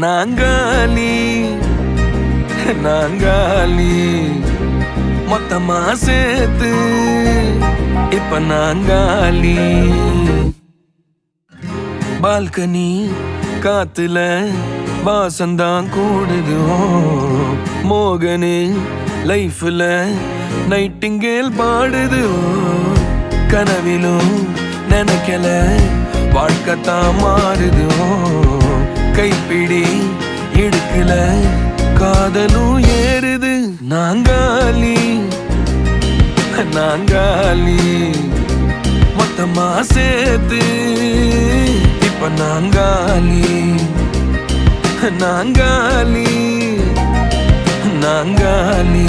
நாங்காலி நாங்காலி மொத்தமா சேர்த்து இப்ப நாங்காலி. பால்கனி காத்துல வாசந்தான் கூடுது. மோகனு லைஃப்ல நைட்டிங்கேல் பாடுது. கனவிலும் நினைக்கல வாழ்க்கைத்தான் மாறுது. கைப்பிடி இடுக்கல காதலும் ஏறுது. நாங்காலி நாங்காலி மொத்தமா சேர்த்து இப்ப நாங்காலி நாங்காலி நாங்காலி.